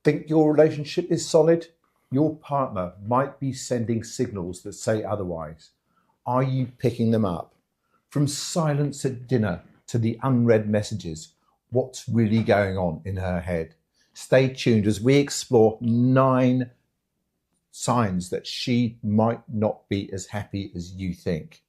Think your relationship is solid? Your partner might be sending signals that say otherwise. Are you picking them up? From silence at dinner to the unread messages, what's really going on in her head? Stay tuned as we explore 9 signs that she might not be as happy as you think.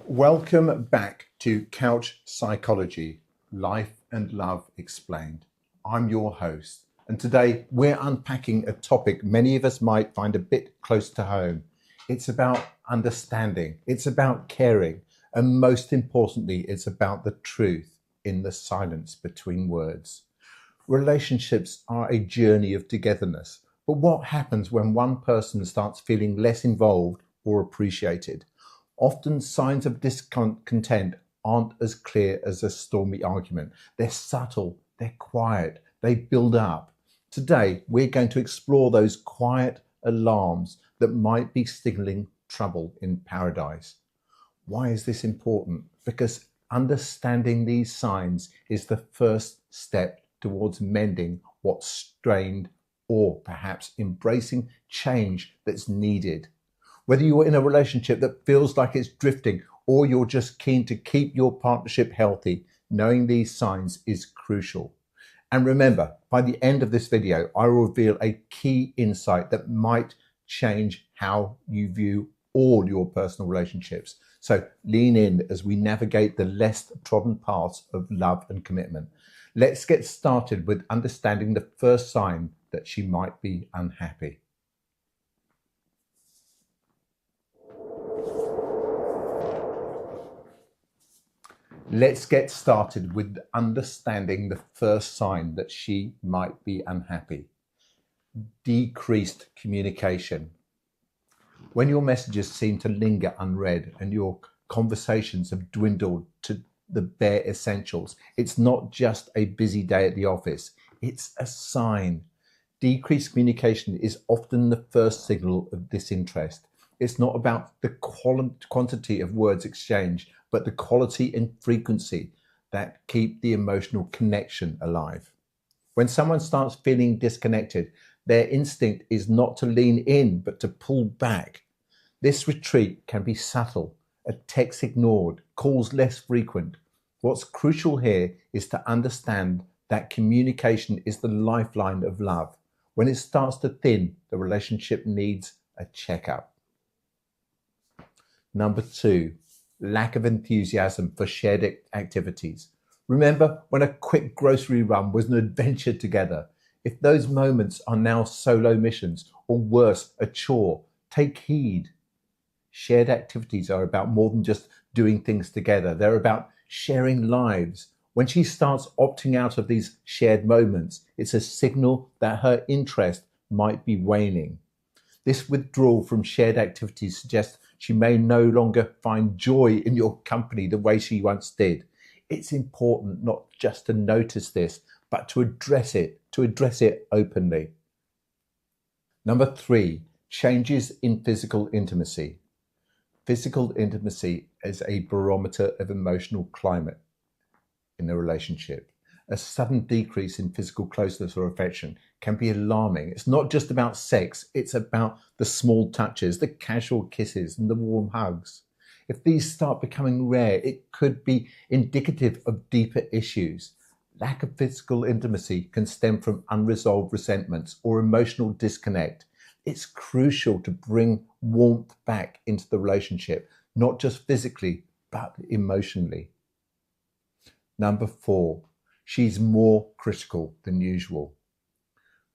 Welcome back to Couch Psychology, Life and Love Explained. I'm your host, and today we're unpacking a topic many of us might find a bit close to home. It's about understanding, it's about caring, and most importantly, it's about the truth in the silence between words. Relationships are a journey of togetherness, but what happens when one person starts feeling less involved or appreciated? Often signs of discontent aren't as clear as a stormy argument. They're subtle, they're quiet, they build up. Today, we're going to explore those quiet alarms that might be signaling trouble in paradise. Why is this important? Because understanding these signs is the first step towards mending what's strained or perhaps embracing change that's needed. Whether you're in a relationship that feels like it's drifting or you're just keen to keep your partnership healthy, knowing these signs is crucial. And remember, by the end of this video, I will reveal a key insight that might change how you view all your personal relationships. So lean in as we navigate the less trodden paths of love and commitment. Let's get started with understanding the first sign that she might be unhappy. Let's get started with understanding the first sign that she might be unhappy. Decreased communication. When your messages seem to linger unread and your conversations have dwindled to the bare essentials, it's not just a busy day at the office, it's a sign. Decreased communication is often the first signal of disinterest. It's not about the quantity of words exchanged, but the quality and frequency that keep the emotional connection alive. When someone starts feeling disconnected, their instinct is not to lean in, but to pull back. This retreat can be subtle, a text ignored, calls less frequent. What's crucial here is to understand that communication is the lifeline of love. When it starts to thin, the relationship needs a checkup. Number 2, lack of enthusiasm for shared activities. Remember when a quick grocery run was an adventure together? If those moments are now solo missions, or worse, a chore, take heed. Shared activities are about more than just doing things together. They're about sharing lives. When she starts opting out of these shared moments, it's a signal that her interest might be waning. This withdrawal from shared activities suggests she may no longer find joy in your company the way she once did. It's important not just to notice this, but to address it openly. Number 3, changes in physical intimacy. Physical intimacy is a barometer of emotional climate in a relationship. A sudden decrease in physical closeness or affection can be alarming. It's not just about sex, it's about the small touches, the casual kisses, and the warm hugs. If these start becoming rare, it could be indicative of deeper issues. Lack of physical intimacy can stem from unresolved resentments or emotional disconnect. It's crucial to bring warmth back into the relationship, not just physically, but emotionally. Number 4, she's more critical than usual.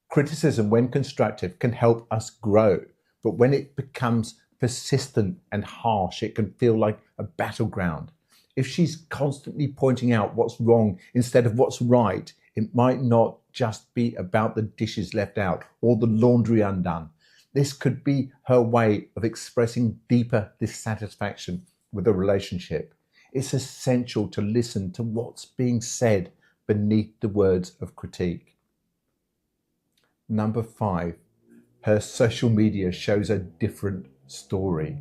Criticism, when constructive, can help us grow, but when it becomes persistent and harsh, it can feel like a battleground. If she's constantly pointing out what's wrong instead of what's right, it might not just be about the dishes left out or the laundry undone. This could be her way of expressing deeper dissatisfaction with a relationship. It's essential to listen to what's being said beneath the words of critique. Number 5, her social media shows a different story.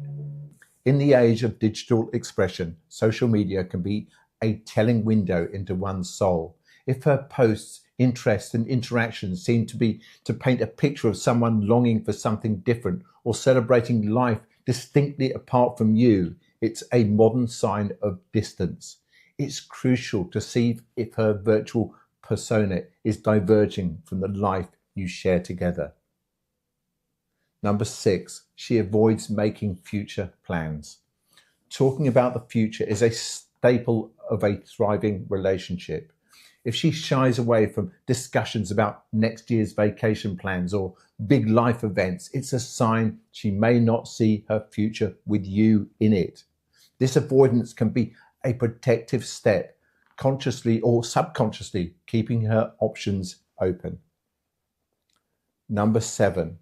In the age of digital expression, social media can be a telling window into one's soul. If her posts, interests, and interactions seem to paint a picture of someone longing for something different or celebrating life distinctly apart from you, it's a modern sign of distance. It's crucial to see if her virtual persona is diverging from the life you share together. Number 6, she avoids making future plans. Talking about the future is a staple of a thriving relationship. If she shies away from discussions about next year's vacation plans or big life events, it's a sign she may not see her future with you in it. This avoidance can be a protective step, consciously or subconsciously keeping her options open. Number 7,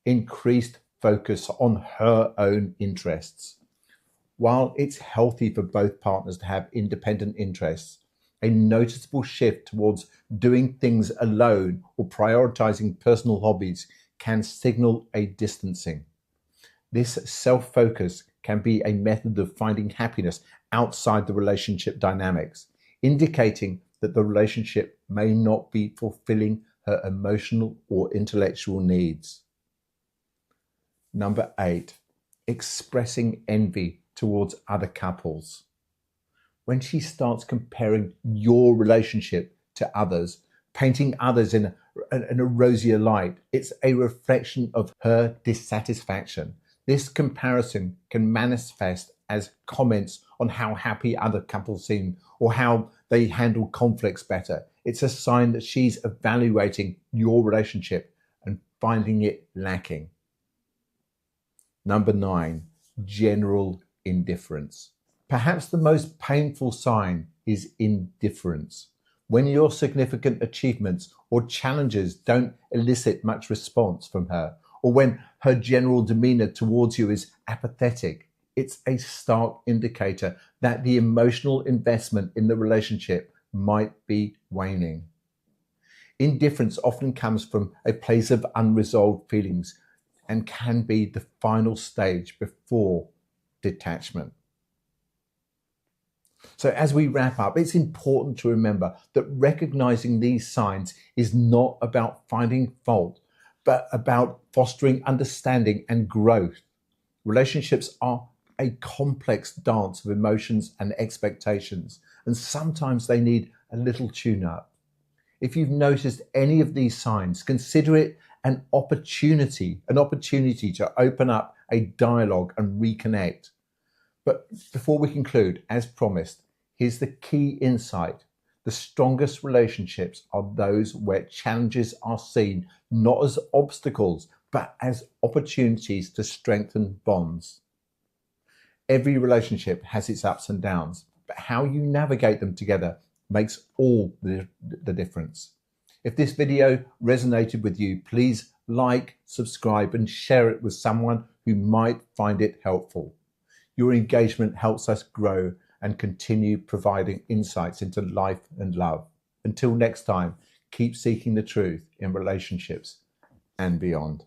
increased focus on her own interests. While it's healthy for both partners to have independent interests, a noticeable shift towards doing things alone or prioritizing personal hobbies can signal a distancing. This self-focus can be a method of finding happiness outside the relationship dynamics, indicating that the relationship may not be fulfilling her emotional or intellectual needs. Number 8, expressing envy towards other couples. When she starts comparing your relationship to others, painting others in a rosier light, it's a reflection of her dissatisfaction. This comparison can manifest as comments on how happy other couples seem or how they handle conflicts better. It's a sign that she's evaluating your relationship and finding it lacking. Number 9, general indifference. Perhaps the most painful sign is indifference. When your significant achievements or challenges don't elicit much response from her, or when her general demeanor towards you is apathetic, it's a stark indicator that the emotional investment in the relationship might be waning. Indifference often comes from a place of unresolved feelings and can be the final stage before detachment. So as we wrap up, it's important to remember that recognizing these signs is not about finding fault, but about fostering understanding and growth. Relationships are a complex dance of emotions and expectations, and sometimes they need a little tune-up. If you've noticed any of these signs, consider it an opportunity to open up a dialogue and reconnect. But before we conclude, as promised, here's the key insight. The strongest relationships are those where challenges are seen not as obstacles, but as opportunities to strengthen bonds. Every relationship has its ups and downs, but how you navigate them together makes all the difference. If this video resonated with you, please like, subscribe, and share it with someone who might find it helpful. Your engagement helps us grow and continue providing insights into life and love. Until next time, keep seeking the truth in relationships and beyond.